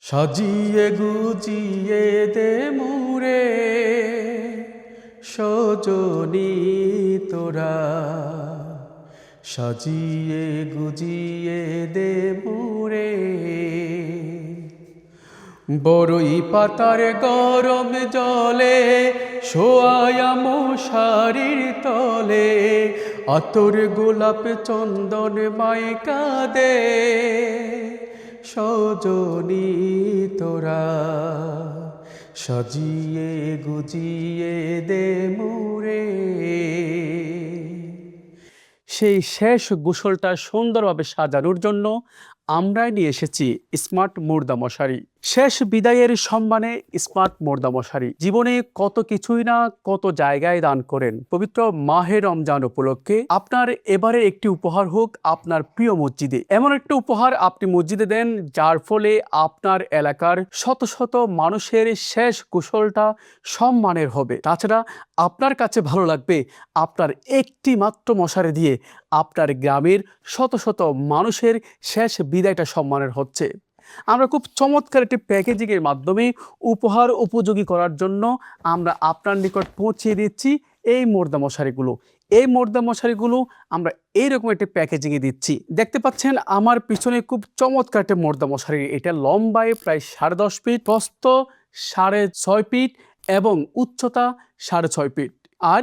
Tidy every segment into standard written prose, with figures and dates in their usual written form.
সাজিয়ে গুজিয়ে দে মুরে সজনী তোরা, সাজিয়ে গুজিয়ে দে মুরে। বড়ই পাতার গরম জলে শোয়ায়া মশারির তলে, আতর গোলাপ চন্দন মাইকা দে সজনী তোরা, সাজিয়ে গুজিয়ে দে মুরে। সেই শেষ গোসলটা সুন্দরভাবে সাজানোর জন্য আমরাই নিয়ে এসেছি স্মার্ট মুর্দা মশারি। শেষ বিদায়ের সম্মানে স্মার্ট মুর্দা মশারি জীবনে কত কিছুই না কত জায়গায় দান করেন। পবিত্র মাহে রমজান উপলক্ষে আপনার এবারে একটি উপহার হোক আপনার প্রিয় মসজিদে। এমন একটা উপহার আপনি মসজিদে দেন যার ফলে আপনার এলাকার শত শত মানুষের শেষ গোসলটা সম্মানের হবে। তাছাড়া আপনার কাছে ভালো লাগবে আপনার একটি মাত্র মশারি দিয়ে আপনার গ্রামের শত শত মানুষের শেষ বিদায়টা সম্মানের হচ্ছে। আমরা খুব চমৎকার একটি প্যাকেজিংয়ের মাধ্যমে উপহার উপযোগী করার জন্য আমরা আপনার নিকট পৌঁছে দিচ্ছি এই মুর্দা মশারিগুলো। এই মুর্দা মশারিগুলো আমরা এইরকম একটি প্যাকেজিংয়ে দিচ্ছি। দেখতে পাচ্ছেন আমার পিছনে খুব চমৎকার একটি মুর্দা মশারি। এটা লম্বায় প্রায় 10.5 ফিট, প্রস্থ 6.5 ফিট এবং উচ্চতা 6.5 ফিট। আর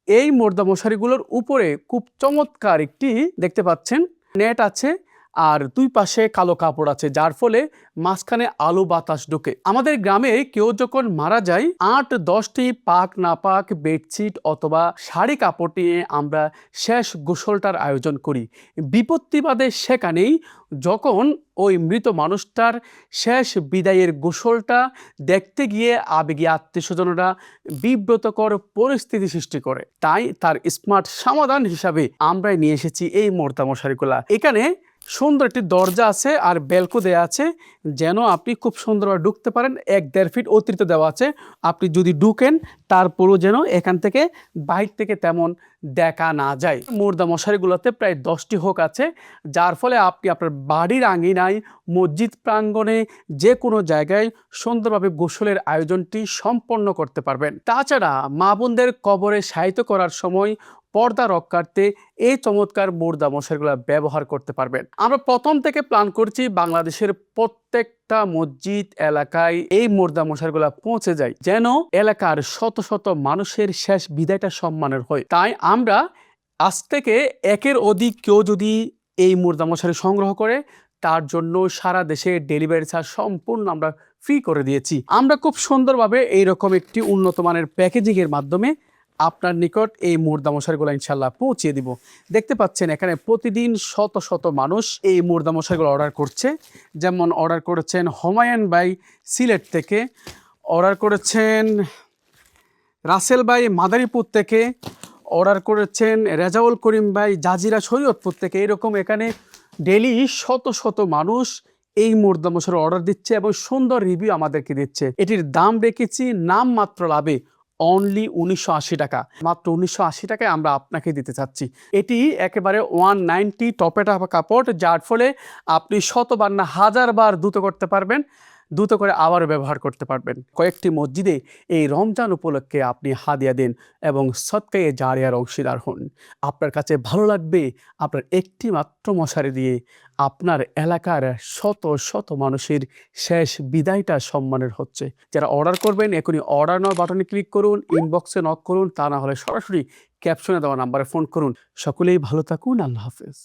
এই মুর্দা মশারিগুলোর উপরে খুব চমৎকার একটি দেখতে পাচ্ছেন নেট আছে, আর দুই পাশে কালো কাপড় আছে, যার ফলে মাঝখানে আলো বাতাস ঢোকে। আমাদের গ্রামে কেউ যখন মারা যায় 8-10টি পাক না পাক বেডশিট অথবা শাড়ি কাপড় নিয়ে আমরা শেষ গোসলটার আয়োজন করি। বিপত্তি বাদে সেখানেই যখন ওই মৃত মানুষটার শেষ বিদায়ের গোসলটা দেখতে গিয়ে আবেগী আত্মীয়স্বজনরা বিব্রতকর পরিস্থিতি সৃষ্টি করে। তাই তার স্মার্ট সমাধান হিসাবে আমরাই নিয়ে এসেছি এই মুর্দা মশারিগুলা। এখানে সুন্দর একটি দরজা আছে আর ব্যালকো দেওয়া আছে, যেন আপনি খুব সুন্দরভাবে ঢুকতে পারেন। 1-1.5 ফিট অতিরিক্ত দেওয়া আছে। আপনি যদি ঢুকেন তারপরও যেন এখান থেকে বাইরে থেকে তেমন দেখা না যায়। মুর্দা মশারিগুলোতে প্রায় 10টি হোক আছে, যার ফলে আপনি আপনার বাড়ির আঙিনায়, মসজিদ প্রাঙ্গণে, যে কোনো জায়গায় সুন্দরভাবে গোসলের আয়োজনটি সম্পন্ন করতে পারবেন। তাছাড়া মা বোনদের কবরে শায়িত করার সময় পর্দা রক্ষার্থে এই চমৎকার মুর্দা মশারিগুলো ব্যবহার করতে পারবেন। আমরা প্রথম থেকে প্ল্যান করছি বাংলাদেশের প্রত্যেকটা মসজিদ এলাকায় এই মুর্দা মশারিগুলো পৌঁছে যায়, যেন এলাকার শত শত মানুষের শেষ বিদায়টা সম্মানের হয়। তাই আমরা আজ থেকে একের অধিক কেউ যদি এই মুর্দা মশারি সংগ্রহ করে তার জন্য সারা দেশে ডেলিভারি চার্জ সম্পূর্ণ আমরা ফ্রি করে দিয়েছি। আমরা খুব সুন্দরভাবে এইরকম একটি উন্নত মানের প্যাকেজিংয়ের মাধ্যমে আপনার নিকট এই মুর্দা মশারিগুলো ইনশাল্লাহ পৌঁছে দিব। দেখতে পাচ্ছেন এখানে প্রতিদিন শত শত মানুষ এই মুর্দা মশারিগুলো অর্ডার করছে। যেমন অর্ডার করেছেন হুমায়ুন ভাই সিলেট থেকে, অর্ডার করেছেন রাসেল ভাই মাদারীপুর থেকে, অর্ডার করেছেন রেজাউল করিম ভাই জাজিরা শরীয়তপুর থেকে। এরকম এখানে ডেলি শত শত মানুষ এই মুর্দা মশারি অর্ডার দিচ্ছে এবং সুন্দর রিভিউ আমাদেরকে দিচ্ছে। এটির দাম রেখেছি নাম মাত্র লাভে অনলি 1980 টাকা। মাত্র 1980 টাকায় আমরা আপনাকে দিতে চাচ্ছি। এটি একেবারে 190 টপেটা কাপড়, যার ফলে আপনি শতবার না হাজারবার দ্রুত করতে পারবেন, দ্রুত করে আবারও ব্যবহার করতে পারবেন। কয়েকটি মসজিদে এই রমজান উপলক্ষে আপনি হাদিয়া দেন এবং সদকায়ে জারিয়ার অংশীদার হন। আপনার কাছে ভালো লাগবে আপনার একটি মাত্র মশারি দিয়ে আপনার এলাকার শত শত মানুষের শেষ বিদায়টা সম্মানের হচ্ছে। যারা অর্ডার করবেন এখনই অর্ডার নাও বাটনে ক্লিক করুন, ইনবক্সে নক করুন, তা না হলে সরাসরি ক্যাপশনে দেওয়া নাম্বারে ফোন করুন। সকলেই ভালো থাকুন। আল্লাহ হাফেজ।